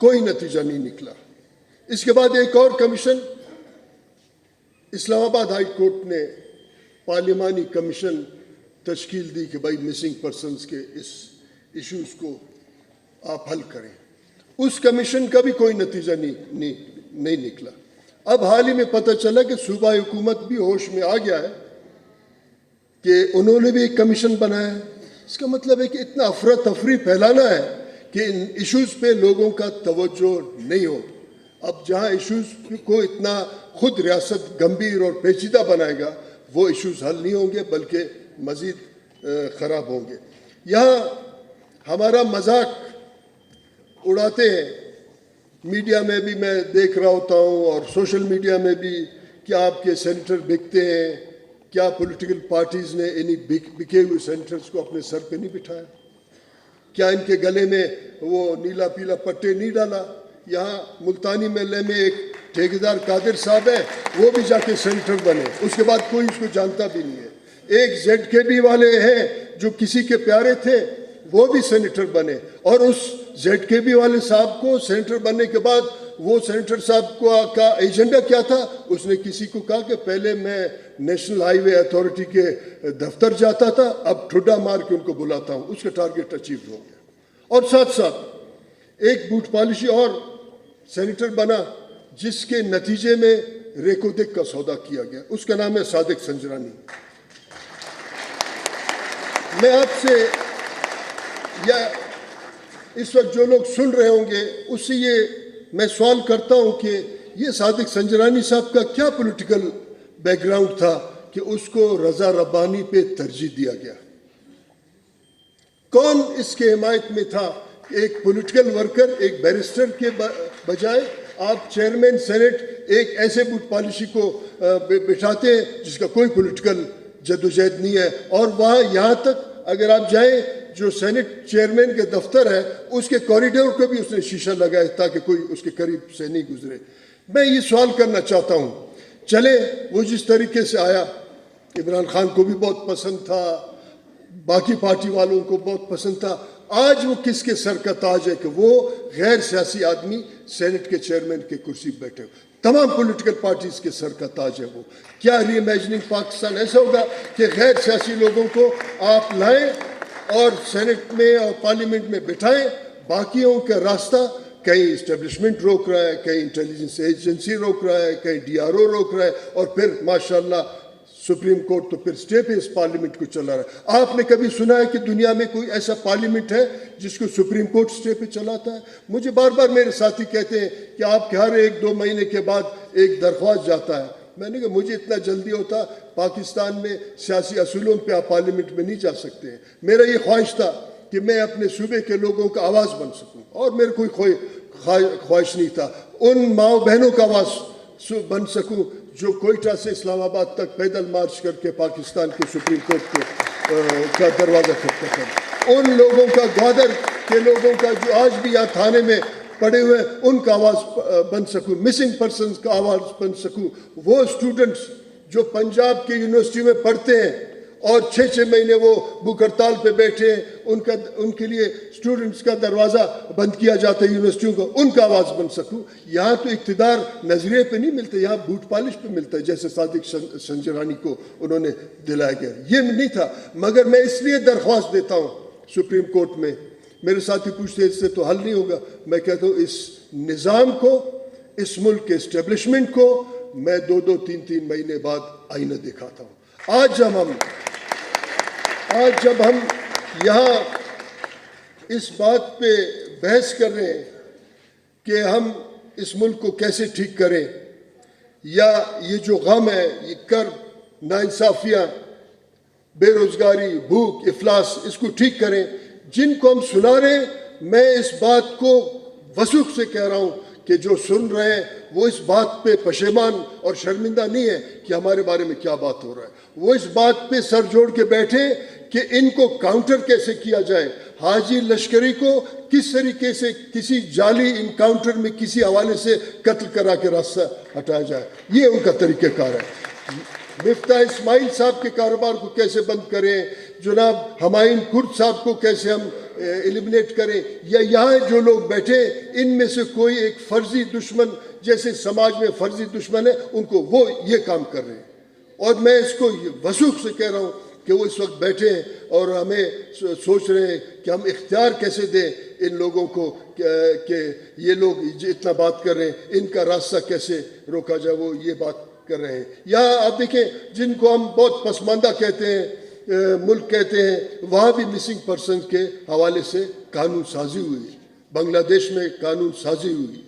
کوئی نتیجہ نہیں نکلا. اس کے بعد ایک اور کمیشن اسلام آباد ہائی کورٹ نے پارلیمانی کمیشن تشکیل دی کہ بھائی مسنگ پرسنز کے اس ایشوز کو آپ حل کریں. اس کمیشن کا بھی کوئی نتیجہ نہیں نکلا. اب حال ہی میں پتہ چلا کہ صوبائی حکومت بھی ہوش میں آ گیا ہے کہ انہوں نے بھی ایک کمیشن بنایا ہے. اس کا مطلب ہے کہ اتنا افراتفری پھیلانا ہے کہ ان ایشوز پہ لوگوں کا توجہ نہیں ہو. اب جہاں ایشوز کو اتنا خود ریاست گمبھیر اور پیچیدہ بنائے گا وہ ایشوز حل نہیں ہوں گے بلکہ مزید خراب ہوں گے. یہاں ہمارا مذاق اڑاتے ہیں, میڈیا میں بھی میں دیکھ رہا ہوتا ہوں اور سوشل میڈیا میں بھی, کیا آپ کے سینیٹر بکتے ہیں, کیا پولیٹیکل پارٹیز نے انہیں بکے ہوئے سینیٹرز کو اپنے سر پہ نہیں بٹھایا, کیا ان کے گلے میں وہ نیلا پیلا پٹے نہیں ڈالا. یہاں ملتانی محلے میں ایک ٹھیکیدار قادر صاحب ہے, وہ بھی جا کے سینیٹر بنے, اس کے بعد کوئی اس کو جانتا بھی نہیں ہے. ایک ZKB والے ہیں جو کسی کے پیارے تھے, وہ بھی سینیٹر بنے, اور اس ZKB والے صاحب کو سینیٹر بننے کے بعد وہ سینیٹر صاحب کا ایجنڈا کیا تھا, اس نے کسی کو کہا کہ پہلے میں نیشنل ہائی وے اتھارٹی کے دفتر جاتا تھا, اب ٹھڈا مار کے ان کو بلاتا ہوں. اس کا ٹارگیٹ اچیو ہو گیا. اور ساتھ ساتھ ایک بوٹ پالشی اور سینیٹر بنا جس کے نتیجے میں ریکو دیک کا سودا کیا گیا, اس کا نام ہے صادق سنجرانی. میں آپ سے یا اس وقت جو لوگ سن رہے ہوں گے اس سے یہ میں سوال کرتا ہوں کہ یہ صادق سنجرانی صاحب کا کیا پولیٹیکل بیک گراؤنڈ تھا کہ اس کو رضا ربانی پہ ترجیح دیا گیا؟ کون اس کے حمایت میں تھا؟ ایک پولیٹیکل ورکر, ایک بیرسٹر کے بجائے آپ چیئرمین سینٹ ایک ایسے بوٹ پالشی کو بٹھاتے ہیں جس کا کوئی پولیٹیکل جدوجہد نہیں ہے. اور وہاں یہاں تک اگر آپ جائیں جو سینٹ چیئرمین کے دفتر ہے اس کے کوریڈور کو بھی اس نے شیشہ لگایا تاکہ کوئی اس کے قریب سے نہیں گزرے. میں یہ سوال کرنا چاہتا ہوں, چلے وہ جس طریقے سے آیا, عمران خان کو بھی بہت پسند تھا, باقی پارٹی والوں کو بہت پسند تھا, آج وہ کس کے سر کا تاج ہے کہ وہ غیر سیاسی آدمی سینٹ کے چیئرمین کے کرسی پہ بیٹھے. تمام پولیٹیکل پارٹیز کے سر کا تاج ہے وہ. کیا ری امیجننگ پاکستان ایسا ہوگا کہ غیر سیاسی لوگوں کو آپ لائیں اور سینٹ میں اور پارلیمنٹ میں بٹھائیں, باقیوں کا راستہ کہیں اسٹیبلشمنٹ روک رہا ہے, کہیں انٹیلیجنس ایجنسی روک رہا ہے, کہیں DRO روک رہا ہے, اور پھر ماشاءاللہ سپریم کورٹ تو پھر سٹے پہ اس پارلیمنٹ کو چلا رہا ہے. آپ نے کبھی سنا ہے کہ دنیا میں کوئی ایسا پارلیمنٹ ہے جس کو سپریم کورٹ سٹے پہ چلاتا ہے؟ مجھے بار بار میرے ساتھی کہتے ہیں کہ آپ کے ہر 1-2 مہینے کے بعد ایک درخواست جاتا ہے. میں نے کہا مجھے اتنا جلدی ہوتا, پاکستان میں سیاسی اصولوں پہ آپ پارلیمنٹ میں نہیں جا سکتے ہیں. میرا یہ خواہش تھا کہ میں اپنے صوبے کے لوگوں کا آواز بن سکوں, اور میرے کوئی خواہش نہیں تھا ان ماؤں بہنوں کا آواز بن سکوں جو کوئٹہ سے اسلام آباد تک پیدل مارچ کر کے پاکستان کے سپریم کورٹ کا دروازہ کھٹکھٹا کر, ان لوگوں کا, گوادر کے لوگوں کا جو آج بھی یہاں تھانے میں پڑے ہوئے ہیں, ان کا آواز بن سکوں, مسنگ پرسنز کا آواز بن سکوں. وہ اسٹوڈنٹس جو پنجاب کے یونیورسٹی میں پڑھتے ہیں اور 6 مہینے وہ بھوک ہڑتال پہ بیٹھے ہیں, ان کے لیے اسٹوڈنٹس کا دروازہ بند کیا جاتا ہے یونیورسٹیوں کو, ان کا آواز بن سکوں. یہاں تو اقتدار نظریے پہ نہیں ملتا, یہاں بوٹ پالش پہ ملتا ہے, جیسے صادق سنجرانی کو انہوں نے دلایا گیا. یہ نہیں تھا, مگر میں اس لیے درخواست دیتا ہوں سپریم کورٹ میں. میرے ساتھی پوچھتے ہیں اس سے تو حل نہیں ہوگا. میں کہتا ہوں اس نظام کو, اس ملک کے اسٹیبلشمنٹ کو میں 2-2, 3-3 مہینے بعد آئینہ دکھاتا ہوں. آج جب ہم یہاں اس بات پہ بحث کر رہے ہیں کہ ہم اس ملک کو کیسے ٹھیک کریں, یا یہ جو غم ہے, یہ کرب, ناانصافیاں, بے روزگاری, بھوک, افلاس, اس کو ٹھیک کریں, جن کو ہم سنا رہے ہیں, میں اس بات کو وثوق سے کہہ رہا ہوں کہ جو سن رہے ہیں وہ اس بات پہ پشیمان اور شرمندہ نہیں ہے کہ ہمارے بارے میں کیا بات ہو رہا ہے. وہ اس بات پہ سر جوڑ کے بیٹھے کہ ان کو کاؤنٹر کیسے کیا جائے. حاجی لشکری کو کس طریقے سے کسی جعلی انکاؤنٹر میں کسی حوالے سے قتل کرا کے راستہ ہٹایا جائے, یہ ان کا طریقہ کار ہے. مفتاح اسماعیل صاحب کے کاروبار کو کیسے بند کریں, जनाब हमायूं कुर्द साहब को कैसे हम एलिमिनेट करें, या यहाँ जो लोग बैठे इनमें से कोई एक फर्जी दुश्मन जैसे समाज में फर्जी दुश्मन है, उनको वो ये काम कर रहे हैं। और मैं इसको वसूख से कह रहा हूँ कि वो इस वक्त बैठे हैं और हमें सोच रहे हैं कि हम इख्तियार कैसे दें इन लोगों को कि ये लोग इतना बात कर रहे हैं, इनका रास्ता कैसे रोका जाए, वो ये बात कर रहे हैं। यहाँ आप देखें, जिनको हम बहुत पसमानदा कहते हैं, मुल्क कहते हैं, वहाँ भी मिसिंग पर्सन के हवाले से कानून साजी हुई, बांग्लादेश में कानून साजी हुई,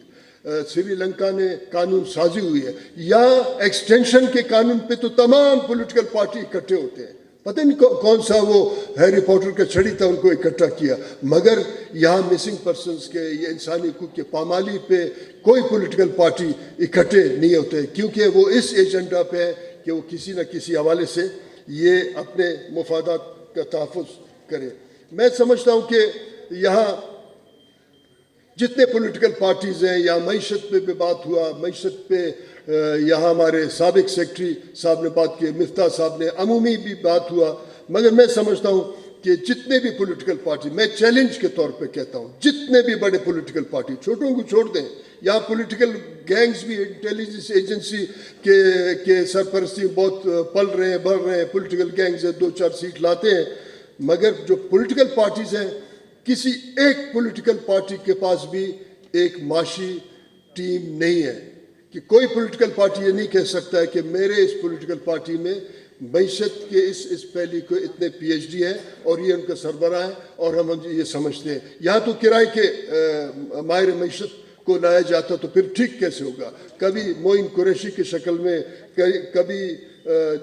श्रीलंका ने कानून साजी हुई है। यहाँ एक्सटेंशन के कानून पे तो तमाम पॉलिटिकल पार्टी इकट्ठे होते हैं, पता नहीं कौन सा वो हैरी पॉटर का छड़ी था उनको इकट्ठा किया, मगर यहाँ मिसिंग पर्सन्स के या इंसानी हकूक़ के पामाली पे कोई पॉलिटिकल पार्टी इकट्ठे नहीं होते, क्योंकि वो इस एजेंडा पे है कि वो किसी न किसी हवाले से ये अपने मुफादात का तहफ़्फ़ुज़ करे। मैं समझता हूँ कि यहाँ जितने पॉलिटिकल पार्टीज़ हैं, या मईशत पे भी बात हुआ, मईशत पे यहाँ हमारे साबिक सेक्रेटरी साहब ने बात की, मिफ्ता साहब ने, अमूमी भी बात हुआ, मगर मैं समझता हूँ कि जितने भी पॉलिटिकल पार्टी, मैं चैलेंज के तौर पे कहता हूँ, जितने भी बड़े पॉलिटिकल पार्टी, छोटों को छोड़ दें, यहाँ पॉलिटिकल गैंग्स भी इंटेलिजेंस एजेंसी के सरपरस्ती बहुत पल रहे हैं, बढ़ रहे हैं, पॉलिटिकल गैंग्स है, 2-4 सीट लाते हैं, मगर जो पॉलिटिकल पार्टीज़ हैं, किसी एक पॉलिटिकल पार्टी के पास भी एक माशी टीम नहीं है कि कोई पॉलिटिकल पार्टी ये नहीं कह सकता है कि मेरे इस पॉलिटिकल पार्टी में मईशत के इस पहली को इतने PhD है और ये उनका सरबराह है और हम ये समझते हैं। यहाँ तो किराए के माहिर मईशत को लाया जाता तो फिर ठीक कैसे होगा, कभी मोइन कुरैशी की शक्ल में, कभी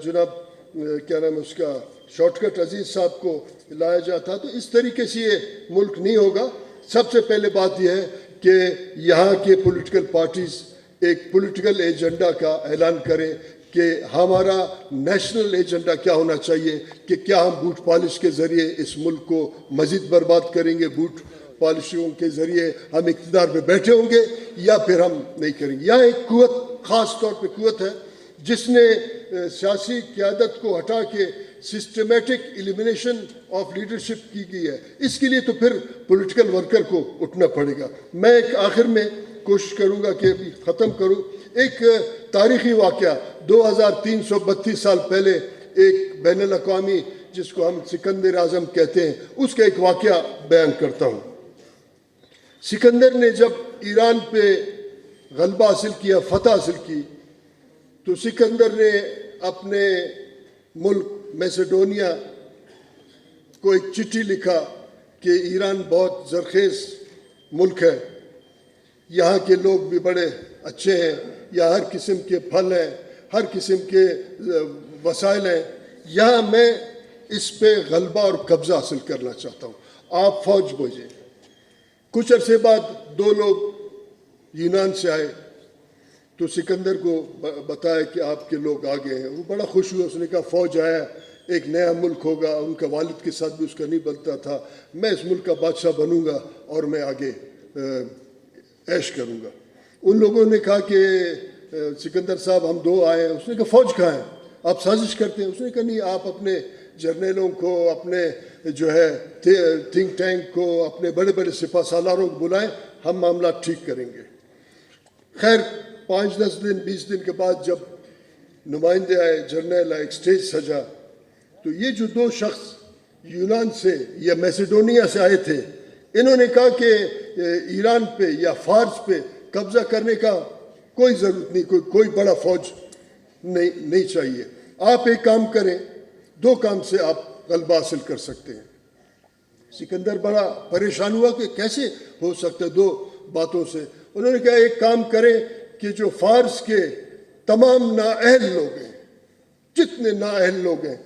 जनाब क्या नाम है उसका शॉर्टकट अजीज़ साहब को लाया जाता, तो इस तरीके से ये मुल्क नहीं होगा। सबसे पहले बात यह है कि यहाँ के पॉलिटिकल पार्टीज़ एक पॉलिटिकल एजेंडा का ऐलान करें कि हमारा नेशनल एजेंडा क्या होना चाहिए, कि क्या हम बूट पॉलिश के ज़रिए इस मुल्क को मज़ीद बर्बाद करेंगे, बूट पॉलिशियों के ज़रिए हम इक़्तिदार में बैठे होंगे, या फिर हम नहीं करेंगे। यहाँ एक कुव्वत, ख़ास तौर पे कुव्वत है जिसने सियासी क़यादत को हटा के सिस्टमेटिक एलिमिनेशन ऑफ लीडरशिप की गई है। इसके लिए तो फिर पॉलिटिकल वर्कर को उठना पड़ेगा। मैं एक आखिर में कोशिश करूँगा कि अभी ख़त्म करूँ, एक तारीख़ी वाक़या 2332 साल पहले एक बैनुल अक़वामी जिसको हम सिकंदर आज़म कहते हैं, उसका एक वाक़या बयान करता हूँ। सिकंदर ने जब ईरान पे गलबा हासिल किया, फतह हासिल की, तो सिकंदर ने अपने मुल्क मैसेडोनिया को एक चिट्ठी लिखा कि ईरान बहुत ज़रखेज़ मुल्क है, यहाँ के लोग भी बड़े अच्छे हैं, यहाँ हर किस्म के फल हैं, हर किस्म के वसाइल हैं, यहाँ मैं इस पे गलबा और कब्ज़ा हासिल करना चाहता हूँ, आप फ़ौज भेजें। कुछ अरसे बाद 2 लोग यूनान से आए, तो सिकंदर को बताया कि आपके लोग आ गए हैं। वो बड़ा खुश हुआ, उसने कहा फ़ौज आया, एक नया मुल्क होगा, उनका वालिद के साथ भी उसका नहीं बनता था, मैं इस मुल्क का बादशाह बनूंगा और मैं आगे ऐश करूंगा। उन लोगों ने कहा कि सिकंदर साहब हम 2 आए हैं। उसने कहा फ़ौज कहाँ है, आप साजिश करते हैं? उसने कहा नहीं, आप अपने जर्नलों को, अपने जो है थिंक टैंक को, अपने बड़े बड़े सिपा सालारों को बुलाएं, हम मामला ठीक करेंगे। खैर 5-10 दिन 20 दिन के बाद जब नुमाइंदे आए, जर्नल आए, एक स्टेज सजा, तो ये जो 2 शख्स यूनान से या मैसेडोनिया से आए थे, इन्होंने कहा कि ईरान पे या फारस पे कब्ज़ा करने का कोई ज़रूरत नहीं, कोई बड़ा फ़ौज नहीं चाहिए। आप एक काम करें, 2 काम से आप गलबा हासिल कर सकते हैं। सिकंदर बड़ा परेशान हुआ कि कैसे हो सकता है 2 बातों से। उन्होंने कहा एक काम करें कि जो फारस के तमाम नाअहल लोग हैं, जितने नाअहल लोग हैं,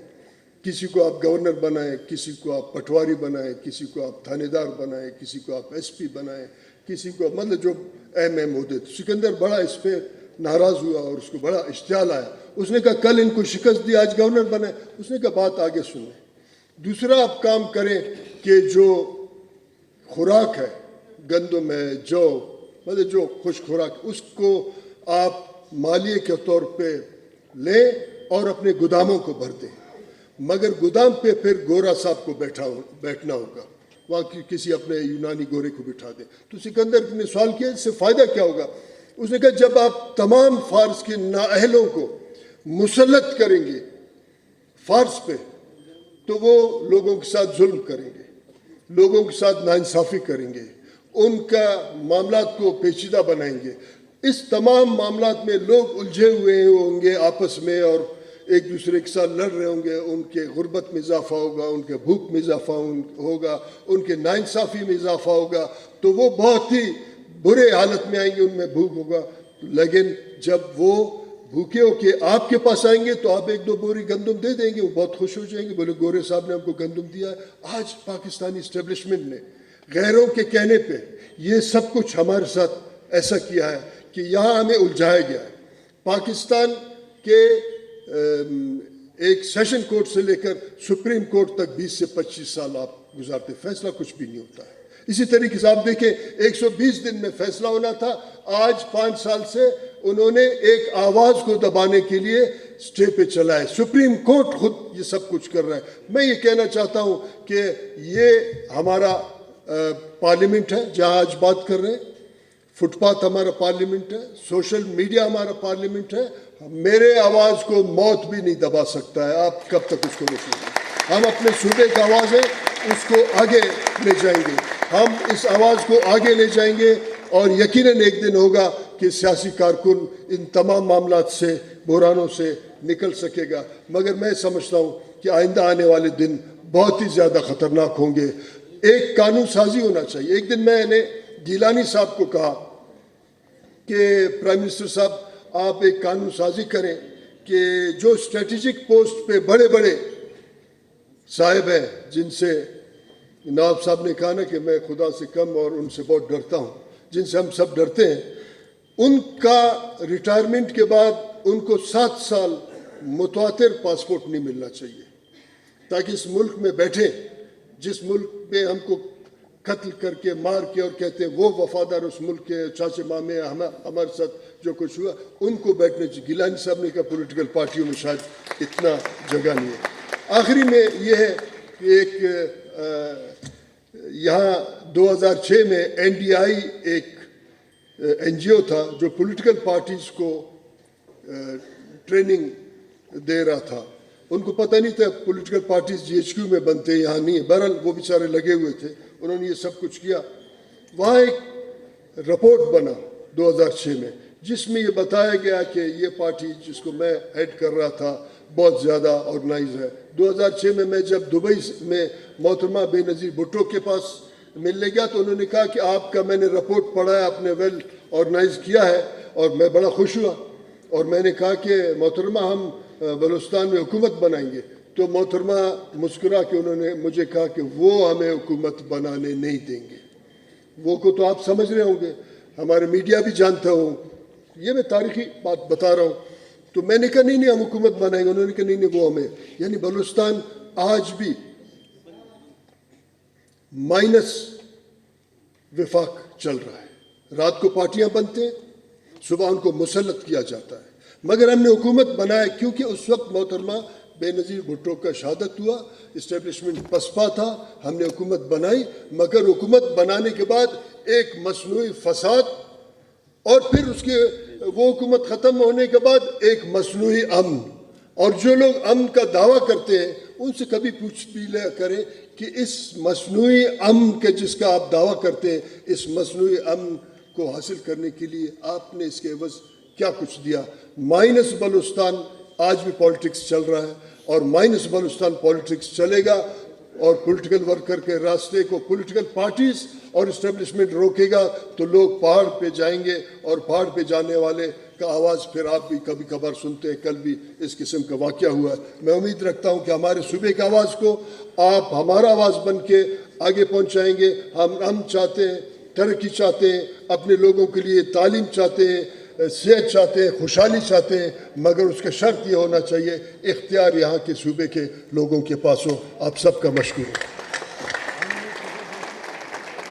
किसी को आप गवर्नर बनाएं, किसी को आप पटवारी बनाएं, किसी को आप थानेदार बनाएं, किसी को आप SP बनाएं, किसी को मतलब जो अहम होते। तो सिकंदर बड़ा इस पर नाराज़ हुआ और उसको बड़ा इश्तियाल आया। उसने कहा कल इनको शिकस्त दी, आज गवर्नर बने। उसने कहा बात आगे सुनो। दूसरा आप काम करें कि जो खुराक है, गंदम है, जौ, मतलब जो खुश खुराक, उसको आप मालिये के तौर पे लें और अपने गोदामों को भर दें। मगर गोदाम पे फिर गोरा साहब को बैठना होगा, वहाँ किसी अपने यूनानी गोरे को बिठा दे। तो सिकंदर ने सवाल किया इससे फ़ायदा क्या होगा? उसने कहा जब आप तमाम फ़ारस के नाअहलों को मुसल्लत करेंगे फ़ारस पे, तो वो लोगों के साथ जुल्म करेंगे, लोगों के साथ नाइंसाफ़ी करेंगे, उनका मामलात को पेचीदा बनाएंगे। इस तमाम मामलात में लोग उलझे हुए होंगे आपस में और एक दूसरे के साथ लड़ रहे होंगे, उनके गुर्बत में इजाफा होगा, उनके भूख में इजाफा होगा, उनके नाइंसाफ़ी में इजाफा होगा, तो वो बहुत ही बुरे हालत में आएंगे, उनमें भूख होगा। लेकिन जब वो भूखे होके आपके पास आएंगे तो आप एक दो बोरी गंदम दे देंगे, वो बहुत खुश हो जाएंगे, बोले गोरे साहब ने हमको गंदम दिया। आज पाकिस्तानी इस्टेब्लिशमेंट ने गैरों के कहने पे ये सब कुछ हमारे साथ ऐसा किया है कि यहाँ हमें उलझाया गया है। पाकिस्तान के एक सेशन कोर्ट से लेकर सुप्रीम कोर्ट तक 20 से 25 साल आप गुजारते, फैसला कुछ भी नहीं होता है। इसी तरीके से आप देखें 120 दिन में फैसला होना था, आज 5 साल से उन्होंने एक आवाज़ को दबाने के लिए स्टे पे चला है। सुप्रीम कोर्ट खुद ये सब कुछ कर रहा है। मैं ये कहना चाहता हूँ कि ये हमारा पार्लियामेंट है जहाँ आज बात कर रहे हैं, फुटपाथ हमारा पार्लियामेंट है, सोशल मीडिया हमारा पार्लियामेंट है। मेरे आवाज़ को मौत भी नहीं दबा सकता है, आप कब तक उसको रोकेंगे? हम अपने सूबे का आवाज़ है, उसको आगे ले जाएंगे, हम इस आवाज़ को आगे ले जाएंगे और यकीनन एक दिन होगा कि सियासी कारकुन इन तमाम मामलात से, बुरानों से निकल सकेगा। मगर मैं समझता हूँ कि आइंदा आने वाले दिन बहुत ही ज़्यादा ख़तरनाक होंगे। एक कानून साजी होना चाहिए। एक दिन मैंने गिलानी साहब को कहा कि प्राइम मिनिस्टर साहब आप एक कानून साजी करें कि जो स्ट्रेटेजिक पोस्ट पे बड़े बड़े साहब हैं, जिनसे नवाब साहब ने कहा ना कि मैं खुदा से कम और उनसे बहुत डरता हूँ, जिनसे हम सब डरते हैं, उनका रिटायरमेंट के बाद उनको 7 साल मुतवातिर पासपोर्ट नहीं मिलना चाहिए, ताकि इस मुल्क में बैठे जिस मुल्क में हमको कत्ल करके मार के और कहते हैं वो वफादार उस मुल्क के चाचे मामे हमारे साथ जो कुछ हुआ, उनको बैठने चाहिए। गिलानी साहब ने कहा पॉलिटिकल पार्टियों में शायद इतना जगह नहीं है। आखिरी में ये है कि एक यहाँ 2006 में NDI एक NGO था जो पॉलिटिकल पार्टीज़ को ट्रेनिंग दे रहा था। उनको पता नहीं था पॉलिटिकल पार्टीज GHQ में बनते हैं, यहाँ नहीं है। बहरहाल वो बेचारे लगे हुए थे, उन्होंने ये सब कुछ किया। वहाँ एक रिपोर्ट बना 2006 में जिसमें ये बताया गया कि ये पार्टी जिसको मैं हेड कर रहा था बहुत ज़्यादा ऑर्गेनाइज है। 2006 में मैं जब दुबई में मोहतरमा बेनज़ीर भुट्टो के पास मिलने गया तो उन्होंने कहा कि आपका मैंने रिपोर्ट पढ़ा है, आपने वेल ऑर्गेनाइज किया है, और मैं बड़ा खुश हुआ। और मैंने कहा कि मोहतरमा हम बलूचिस्तान में हुकूमत बनाएंगे, तो मोहतरमा मुस्कुरा के उन्होंने मुझे कहा कि वो हमें हुकूमत बनाने नहीं देंगे। वो को तो आप समझ रहे होंगे, हमारे मीडिया भी जानता हो, ये मैं तारीखी बात बता रहा हूँ। तो मैंने कहा नहीं हम हुकूमत बनाएंगे, उन्होंने कहा नहीं वो हमें। यानी बलूचिस्तान आज भी माइनस विफाक चल रहा है। रात को पार्टियां बनते हैं, सुबह उनको मुसल्लत किया जाता है। मगर हमने हुकूमत बनाया क्योंकि उस वक्त मोहतरमा बेनज़ीर भुट्टो का शहादत हुआ, इस्टेब्लिशमेंट पसपा था, हमने हुकूमत बनाई। मगर हुकूमत बनाने के बाद एक मसनूई फसाद और फिर उसके वो हुकूमत ख़त्म होने के बाद एक मसनूई अमन। और जो लोग अमन का दावा करते हैं उनसे कभी पूछ भी करें कि इस मसनूई अमन के जिसका आप दावा करते हैं, इस मसनूई अमन को हासिल करने के लिए आपने इसके एवज़ क्या कुछ दिया। माइनस बलूचिस्तान आज भी पॉलिटिक्स चल रहा है और माइनस बलूचिस्तान पॉलिटिक्स चलेगा। और पॉलिटिकल वर्कर के रास्ते को पॉलिटिकल पार्टीज और इस्टेब्लिशमेंट रोकेगा तो लोग पहाड़ पे जाएंगे और पहाड़ पे जाने वाले का आवाज़ फिर आप भी कभी कभार सुनते हैं। कल भी इस किस्म का वाक़या हुआ है। मैं उम्मीद रखता हूँ कि हमारे सूबे की आवाज़ को आप हमारा आवाज़ बन के आगे पहुँचाएँगे। हम चाहते हैं, तरक्की चाहते हैं, अपने लोगों के लिए तालीम चाहते हैं, सेहत चाहते हैं, खुशहाली चाहते हैं, मगर उसका शर्त ये होना चाहिए इख्तियार यहाँ के सूबे के लोगों के पास हो। आप सबका मशकूर।